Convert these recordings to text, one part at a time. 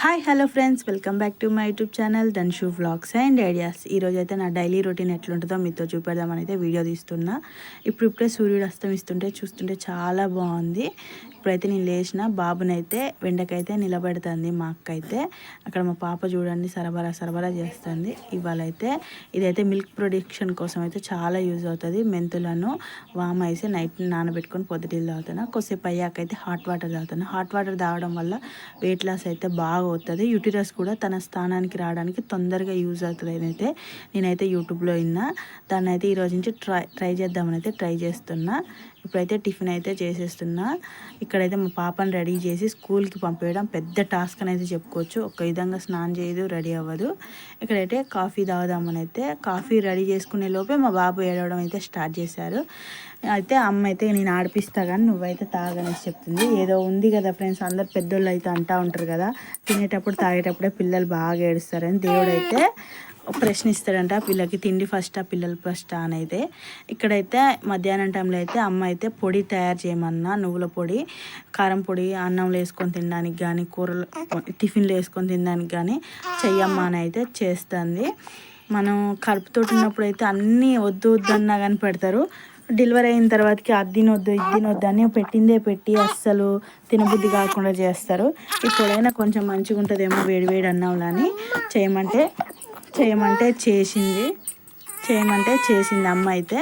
Hi hello friends, welcome back to my YouTube channel Dhanshu vlogs and ideas. ఈరోజు అయితే నా daily routine ఎట్లుంటుందో మీతో చూపెడదామని అయితే వీడియో తీస్తున్నా. ఇప్పుడిప్పుడే సూర్యుడు అస్తమిస్తుంటే చూస్తుంటే చాలా బాగుంది. ఇప్పుడైతే నేను లేచిన బాబునైతే వెండకైతే నిలబెడుతుంది మా అక్క అయితే. అక్కడ మా పాప చూడండి సరబరా చేస్తుంది. ఇవాళైతే ఇదైతే మిల్క్ ప్రొడక్షన్ కోసం అయితే చాలా యూజ్ అవుతుంది. మెంతులను వామ వేసి నైట్ నానబెట్టుకొని పొద్దుటిల్లు తాగుతాను. కొద్దిసేపు అయ్యాక అయితే హాట్ వాటర్ తాగుతాను. హాట్ వాటర్ తాగడం వల్ల వెయిట్ లాస్ అయితే బాగా అవుతుంది. యూటిరస్ కూడా తన స్థానానికి రావడానికి తొందరగా యూజ్ అవుతుంది అయితే నేనైతే యూట్యూబ్లో విన్నా. దాన్ని అయితే ఈరోజు నుంచి ట్రై చేద్దామని అయితే ట్రై చేస్తున్నా. ఇప్పుడైతే టిఫిన్ అయితే చేసేస్తున్నా. ఇక్కడైతే మా పాపని రెడీ చేసి స్కూల్కి పంపేయడం పెద్ద టాస్క్ అని అయితే చెప్పుకోవచ్చు. ఒక విధంగా స్నానం చేయదు, రెడీ అవ్వదు. ఇక్కడైతే కాఫీ తాగుదామని అయితే కాఫీ రెడీ చేసుకునే లోపే మా బాబు ఏడవడం అయితే స్టార్ట్ చేశారు. అయితే అమ్మ అయితే నేను ఆడిపిస్తా కానీ నువ్వైతే తాగనేసి చెప్తుంది. ఏదో ఉంది కదా ఫ్రెండ్స్, అందరు పెద్దోళ్ళు అయితే అంటూ ఉంటారు కదా, తినేటప్పుడు తాగేటప్పుడే పిల్లలు బాగా ఏడుస్తారని దేవుడైతే ప్రశ్నిస్తాడంట, పిల్లకి తిండి ఫస్టా పిల్లలు ఫస్టా అని. అయితే ఇక్కడైతే మధ్యాహ్నం టైంలో అయితే అమ్మ అయితే పొడి తయారు చేయమన్నా, నువ్వుల పొడి, కారం పొడి అన్నంలో వేసుకొని తినడానికి కానీ కూరలు టిఫిన్లో వేసుకొని తినడానికి కానీ చెయ్యమ్మా అని అయితే చేస్తుంది. మనం కడుపుతో ఉన్నప్పుడు అయితే అన్నీ వద్దు వద్దన్నా కానీ పెడతారు. డెలివరీ అయిన తర్వాతకి అది తినొద్దు ఇది తినొద్దు అని పెట్టిందే పెట్టి అస్సలు తినబుద్ధి కాకుండా చేస్తారు. ఇప్పుడైనా కొంచెం మంచిగా ఉంటుందేమో వేడి అన్నంలో అని చేయమంటే చేసింది అమ్మ అయితే.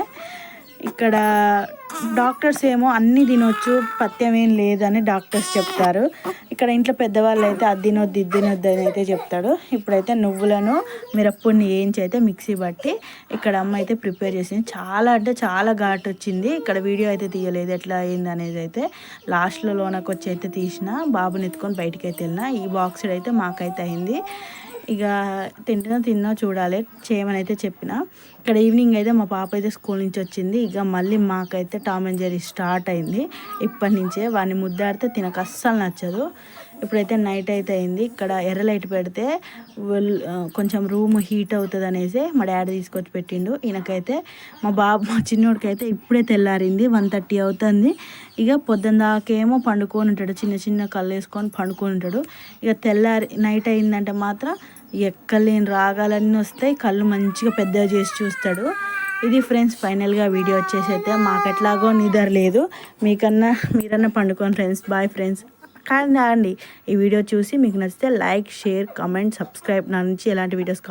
ఇక్కడ డాక్టర్స్ ఏమో అన్నీ తినొచ్చు, పథ్యం ఏం లేదని డాక్టర్స్ చెప్తారు. ఇక్కడ ఇంట్లో పెద్దవాళ్ళు అయితే అది తినొద్దు ఇది తినొద్దు అని అయితే చెప్తాడు. ఇప్పుడైతే నువ్వులను మిరప్పొడిని వేయించి అయితే మిక్సీ బట్టి ఇక్కడ అమ్మ అయితే ప్రిపేర్ చేసింది. చాలా అంటే చాలా ఘాటు వచ్చింది. ఇక్కడ వీడియో అయితే తీయలేదు ఎట్లా అయింది అనేది. అయితే లాస్ట్లో లోనకి వచ్చి అయితే తీసిన, బాబుని ఎత్తుకొని బయటికి అయితే వెళ్ళిన. ఈ బాక్స్ అయితే మాకైతే అయింది. ఇక తిన్నా చూడాలి చేయమని అయితే చెప్పిన. ఇక్కడ ఈవినింగ్ అయితే మా పాప అయితే స్కూల్ నుంచి వచ్చింది. ఇక మళ్ళీ మాకైతే టామ్ అండ్ జెర్రీ స్టార్ట్ అయింది. ఇప్పటి నుంచే వాడిని ముద్దాడితే తినకు అస్సలు నచ్చదు. ఇప్పుడైతే నైట్ అయితే అయింది. ఇక్కడ ఎర్ర లైట్ పెడితే కొంచెం రూమ్ హీట్ అవుతుంది అనేసి మా డాడీ తీసుకొచ్చి పెట్టిండు. ఈయనకైతే మా చిన్నోడికైతే ఇప్పుడే తెల్లారింది, 1:30 అవుతుంది. ఇక పొద్దున్న దాకేమో పండుకొని ఉంటాడు, చిన్న కళ్ళు వేసుకొని పండుకొని ఉంటాడు. ఇక తెల్లారి నైట్ అయిందంటే మాత్రం ఎక్కలేని రాగాలన్నీ వస్తాయి, కళ్ళు మంచిగా పెద్దగా చేసి చూస్తాడు. ఇది ఫ్రెండ్స్ ఫైనల్గా వీడియో వచ్చేసి అయితే మాకెట్లాగో నిద్ర లేదు, మీరన్నా పండుకోండి ఫ్రెండ్స్. Bye friends. కానీ ఈ వీడియో చూసి మీకు నచ్చితే లైక్, షేర్, కామెంట్, సబ్స్క్రైబ్. నా నుంచి ఎలాంటి వీడియోస్